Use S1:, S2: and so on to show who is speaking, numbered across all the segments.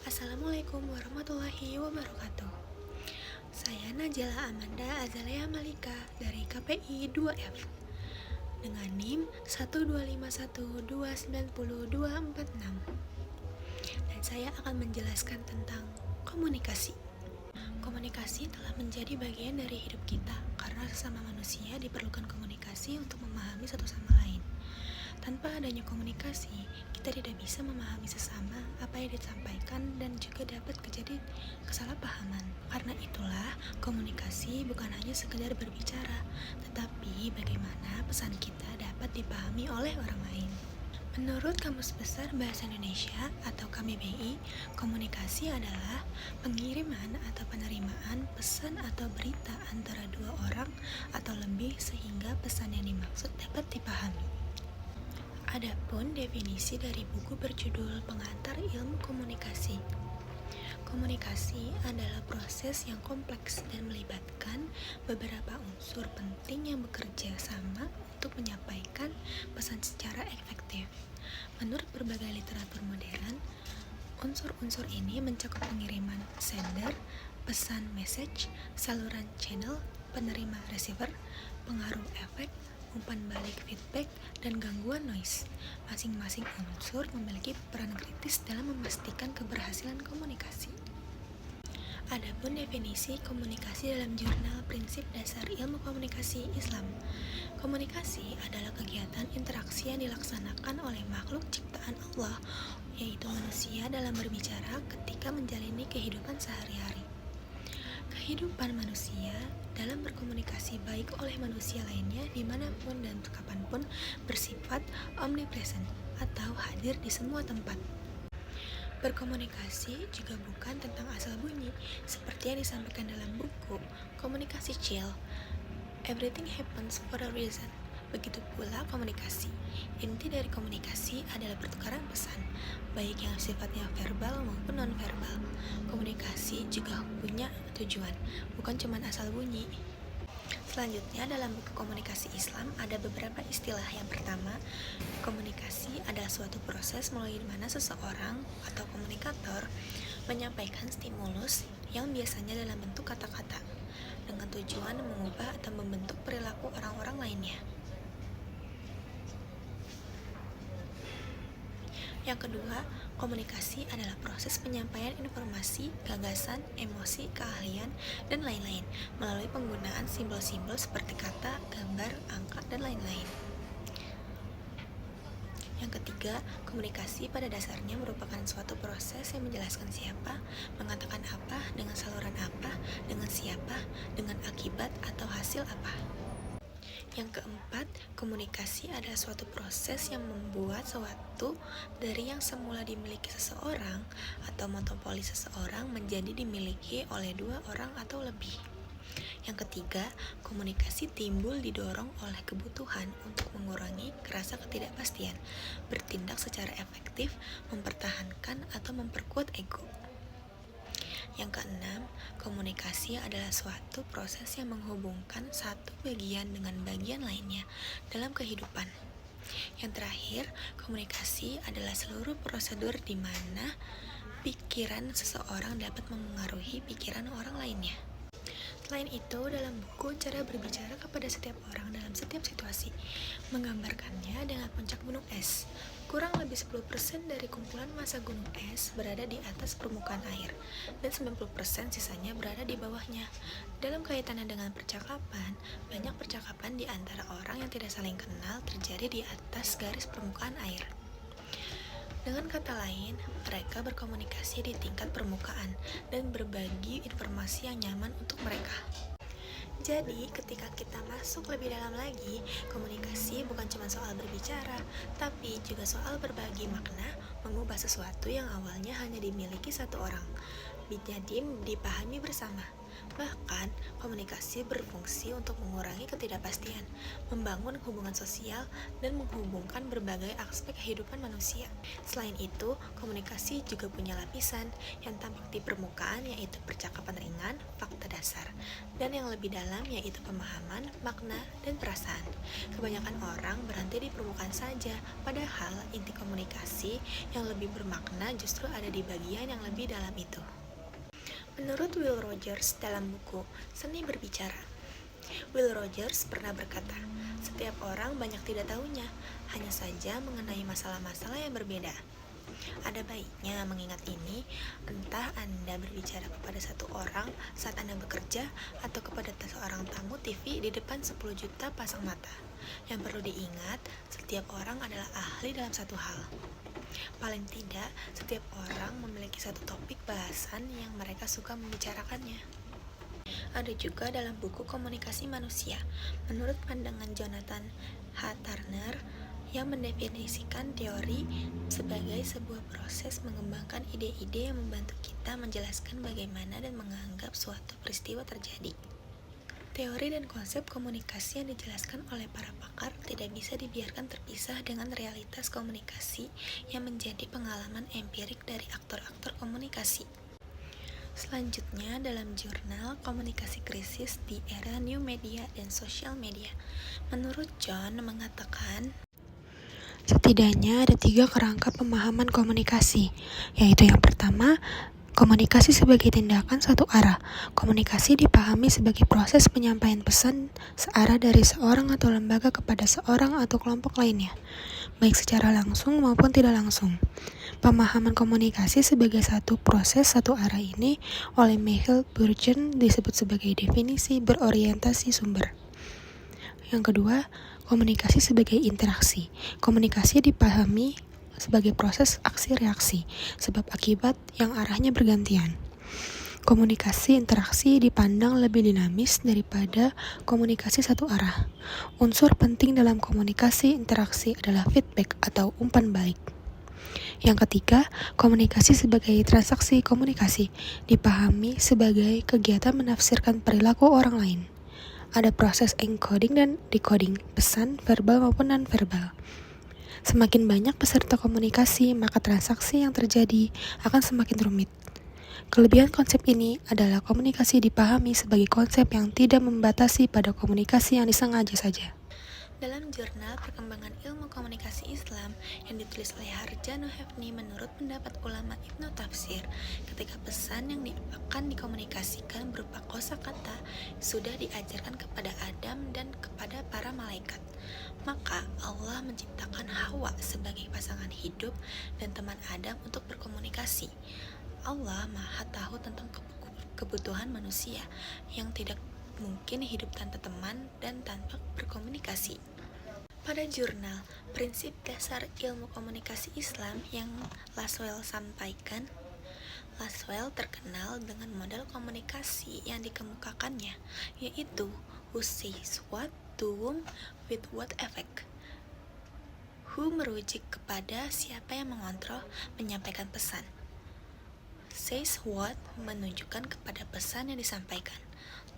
S1: Assalamualaikum warahmatullahi wabarakatuh. Saya Najla Amanda Azalea Malika dari KPI 2F dengan NIM 12512900246. Dan saya akan menjelaskan tentang komunikasi. Komunikasi telah menjadi bagian dari hidup kita karena sesama manusia diperlukan komunikasi untuk memahami satu sama lain. Tanpa adanya komunikasi, kita tidak bisa memahami sesama apa yang disampaikan dan juga dapat terjadi kesalahpahaman. Karena itulah, komunikasi bukan hanya sekedar berbicara, tetapi bagaimana pesan kita dapat dipahami oleh orang lain. Menurut Kamus Besar Bahasa Indonesia atau KBBI, komunikasi adalah pengiriman atau penerimaan pesan atau berita antara dua orang atau lebih sehingga pesan yang dimaksud dapat dipahami. Adapun definisi dari buku berjudul Pengantar Ilmu Komunikasi. Komunikasi adalah proses yang kompleks dan melibatkan beberapa unsur penting yang bekerja sama untuk menyampaikan pesan secara efektif. Menurut berbagai literatur modern, unsur-unsur ini mencakup pengiriman sender, pesan message, saluran channel, penerima receiver, pengaruh efek, umpan balik feedback, dan gangguan noise. Masing-masing unsur memiliki peran kritis dalam memastikan keberhasilan komunikasi. Adapun definisi komunikasi dalam jurnal Prinsip Dasar Ilmu Komunikasi Islam. Komunikasi adalah kegiatan interaksi yang dilaksanakan oleh makhluk ciptaan Allah, yaitu manusia dalam berbicara ketika menjalani kehidupan sehari-hari. Kehidupan manusia dalam berkomunikasi baik oleh manusia lainnya dimanapun dan kapanpun bersifat omnipresent atau hadir di semua tempat. Berkomunikasi juga bukan tentang asal bunyi, seperti yang disampaikan dalam buku Komunikasi Chill. Everything happens for a reason. Begitu pula komunikasi. Inti dari komunikasi adalah pertukaran pesan, baik yang sifatnya verbal maupun non-verbal. Komunikasi juga punya tujuan, bukan cuma asal bunyi. Selanjutnya, dalam buku Komunikasi Islam ada beberapa istilah. Yang pertama, komunikasi adalah suatu proses melalui mana seseorang atau komunikator menyampaikan stimulus yang biasanya dalam bentuk kata-kata dengan tujuan mengubah atau membentuk perilaku orang-orang lainnya. Yang kedua, komunikasi adalah proses penyampaian informasi, gagasan, emosi, keahlian, dan lain-lain melalui penggunaan simbol-simbol seperti kata, gambar, angka, dan lain-lain. Yang ketiga, komunikasi pada dasarnya merupakan suatu proses yang menjelaskan siapa, mengatakan apa, dengan saluran apa, dengan siapa, dengan akibat atau hasil apa. Yang keempat, komunikasi adalah suatu proses yang membuat sesuatu dari yang semula dimiliki seseorang atau monopoli seseorang menjadi dimiliki oleh dua orang atau lebih. Yang ketiga, komunikasi timbul didorong oleh kebutuhan untuk mengurangi rasa ketidakpastian, bertindak secara efektif, mempertahankan atau memperkuat ego. Yang keenam, komunikasi adalah suatu proses yang menghubungkan satu bagian dengan bagian lainnya dalam kehidupan. Yang terakhir, komunikasi adalah seluruh prosedur di mana pikiran seseorang dapat memengaruhi pikiran orang lainnya. Selain itu, dalam buku Cara Berbicara Kepada Setiap Orang Dalam Setiap Situasi menggambarkannya dengan puncak gunung es. Kurang lebih 10% dari kumpulan massa gunung es berada di atas permukaan air, dan 90% sisanya berada di bawahnya. Dalam kaitannya dengan percakapan, banyak percakapan di antara orang yang tidak saling kenal terjadi di atas garis permukaan air. Dengan kata lain, mereka berkomunikasi di tingkat permukaan dan berbagi informasi yang nyaman untuk mereka. Jadi, ketika kita masuk lebih dalam lagi, komunikasi bukan cuma soal berbicara, tapi juga soal berbagi makna, mengubah sesuatu yang awalnya hanya dimiliki satu orang, jadi dipahami bersama. Bahkan, komunikasi berfungsi untuk mengurangi ketidakpastian, membangun hubungan sosial, dan menghubungkan berbagai aspek kehidupan manusia. Selain itu, komunikasi juga punya lapisan yang tampak di permukaan, yaitu percakapan ringan, fakta dasar, dan yang lebih dalam yaitu pemahaman, makna, dan perasaan. Kebanyakan orang berhenti di permukaan saja, padahal inti komunikasi yang lebih bermakna justru ada di bagian yang lebih dalam itu. Menurut Will Rogers dalam buku Seni Berbicara, Will Rogers pernah berkata, setiap orang banyak tidak tahunya, hanya saja mengenai masalah-masalah yang berbeda. Ada baiknya mengingat ini, entah Anda berbicara kepada satu orang saat Anda bekerja atau kepada seorang tamu TV di depan 10 juta pasang mata. Yang perlu diingat, setiap orang adalah ahli dalam satu hal. Paling tidak, setiap orang memiliki satu topik bahasan yang mereka suka membicarakannya. Ada juga dalam buku Komunikasi Manusia, menurut pandangan Jonathan H. Turner, yang mendefinisikan teori sebagai sebuah proses mengembangkan ide-ide yang membantu kita menjelaskan bagaimana dan menganggap suatu peristiwa terjadi. Teori dan konsep komunikasi yang dijelaskan oleh para pakar tidak bisa dibiarkan terpisah dengan realitas komunikasi yang menjadi pengalaman empirik dari aktor-aktor komunikasi. Selanjutnya, dalam jurnal Komunikasi Krisis di Era New Media dan Sosial Media, menurut John mengatakan, setidaknya ada 3 kerangka pemahaman komunikasi, yaitu yang pertama, komunikasi sebagai tindakan satu arah. Komunikasi dipahami sebagai proses penyampaian pesan searah dari seorang atau lembaga kepada seorang atau kelompok lainnya, baik secara langsung maupun tidak langsung. Pemahaman komunikasi sebagai satu proses satu arah ini oleh Michael Burgeon disebut sebagai definisi berorientasi sumber. Yang kedua, komunikasi sebagai interaksi. Komunikasi dipahami sebagai proses aksi-reaksi, sebab akibat yang arahnya bergantian. Komunikasi interaksi dipandang lebih dinamis daripada komunikasi satu arah. Unsur penting dalam komunikasi interaksi adalah feedback atau umpan balik. Yang ketiga, komunikasi sebagai transaksi komunikasi dipahami sebagai kegiatan menafsirkan perilaku orang lain. Ada proses encoding dan decoding pesan verbal maupun non-verbal. Semakin banyak peserta komunikasi, maka transaksi yang terjadi akan semakin rumit. Kelebihan konsep ini adalah komunikasi dipahami sebagai konsep yang tidak membatasi pada komunikasi yang disengaja saja. Dalam jurnal Perkembangan Ilmu Komunikasi Islam yang ditulis oleh Harjano Hefni, menurut pendapat ulama Ibnu Tafsir, ketika pesan yang akan dikomunikasikan berupa kosakata sudah diajarkan kepada Adam dan kepada para malaikat, maka Allah menciptakan Hawa sebagai pasangan hidup dan teman Adam untuk berkomunikasi. Allah Maha tahu tentang kebutuhan manusia yang tidak mungkin hidup tanpa teman dan tanpa berkomunikasi. Pada jurnal Prinsip Dasar Ilmu Komunikasi Islam yang Laswell sampaikan, Laswell terkenal dengan model komunikasi yang dikemukakannya, yaitu who says what to whom with what effect. Who merujuk kepada siapa yang mengontrol menyampaikan pesan. Says what menunjukkan kepada pesan yang disampaikan.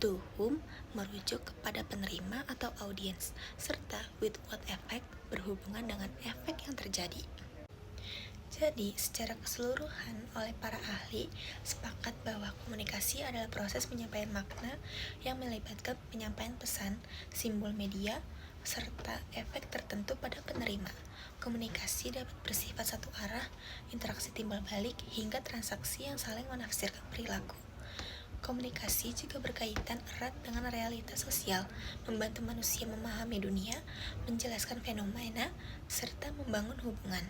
S1: To whom merujuk kepada penerima atau audiens, serta with what effect berhubungan dengan efek yang terjadi. Jadi, secara keseluruhan oleh para ahli sepakat bahwa komunikasi adalah proses penyampaian makna yang melibatkan penyampaian pesan, simbol media, serta efek tertentu pada penerima. Komunikasi dapat bersifat satu arah, interaksi timbal balik, hingga transaksi yang saling menafsirkan perilaku. Komunikasi juga berkaitan erat dengan realitas sosial, membantu manusia memahami dunia, menjelaskan fenomena, serta membangun hubungan.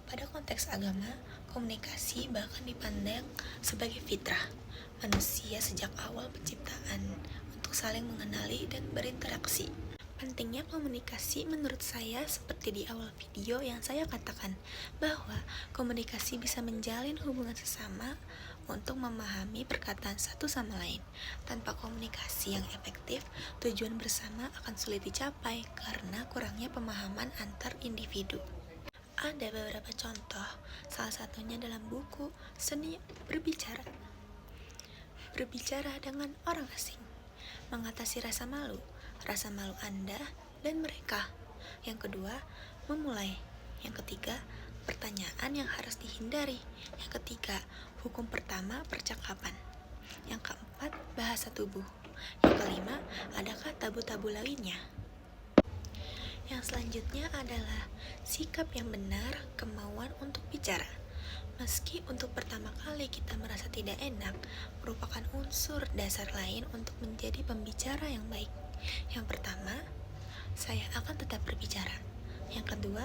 S1: Pada konteks agama, komunikasi bahkan dipandang sebagai fitrah manusia sejak awal penciptaan untuk saling mengenali dan berinteraksi. Pentingnya komunikasi menurut saya seperti di awal video yang saya katakan, bahwa komunikasi bisa menjalin hubungan sesama untuk memahami perkataan satu sama lain. Tanpa komunikasi yang efektif, tujuan bersama akan sulit dicapai karena kurangnya pemahaman antar individu. Ada beberapa contoh, salah satunya dalam buku Seni Berbicara. Berbicara dengan orang asing, mengatasi rasa malu Anda dan mereka. Yang kedua, memulai. Yang ketiga, pertanyaan yang harus dihindari. Yang ketiga, hukum pertama percakapan. Yang keempat, bahasa tubuh. Yang kelima, adakah tabu-tabu lainnya? Yang selanjutnya adalah sikap yang benar, kemauan untuk bicara. Meski untuk pertama kali kita merasa tidak enak, merupakan unsur dasar lain untuk menjadi pembicara yang baik. Yang pertama, saya akan tetap berbicara. Yang kedua,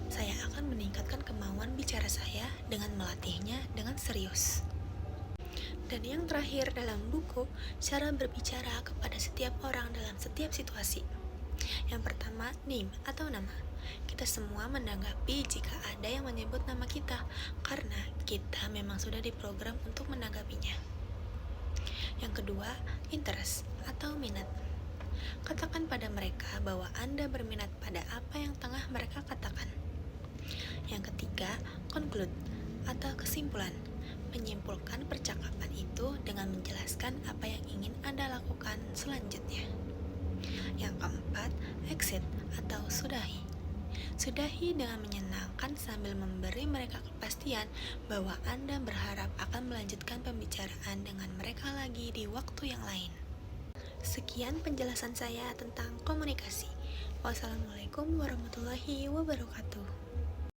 S1: saya akan meningkatkan kemauan bicara saya dengan melatihnya dengan serius. Dan yang terakhir dalam buku, cara berbicara kepada setiap orang dalam setiap situasi. Yang pertama, name atau nama. Kita semua menanggapi jika ada yang menyebut nama kita, karena kita memang sudah diprogram untuk menanggapinya. Yang kedua, interest atau minat. Katakan pada mereka bahwa Anda berminat pada apa yang tengah mereka katakan. Yang ketiga, conclude atau kesimpulan. Menyimpulkan percakapan itu dengan menjelaskan apa yang ingin Anda lakukan selanjutnya. Yang keempat, exit atau sudahi. Sudahi dengan menyenangkan sambil memberi mereka kepastian bahwa Anda berharap akan melanjutkan pembicaraan dengan mereka lagi di waktu yang lain. Sekian penjelasan saya tentang komunikasi. Wassalamualaikum warahmatullahi wabarakatuh.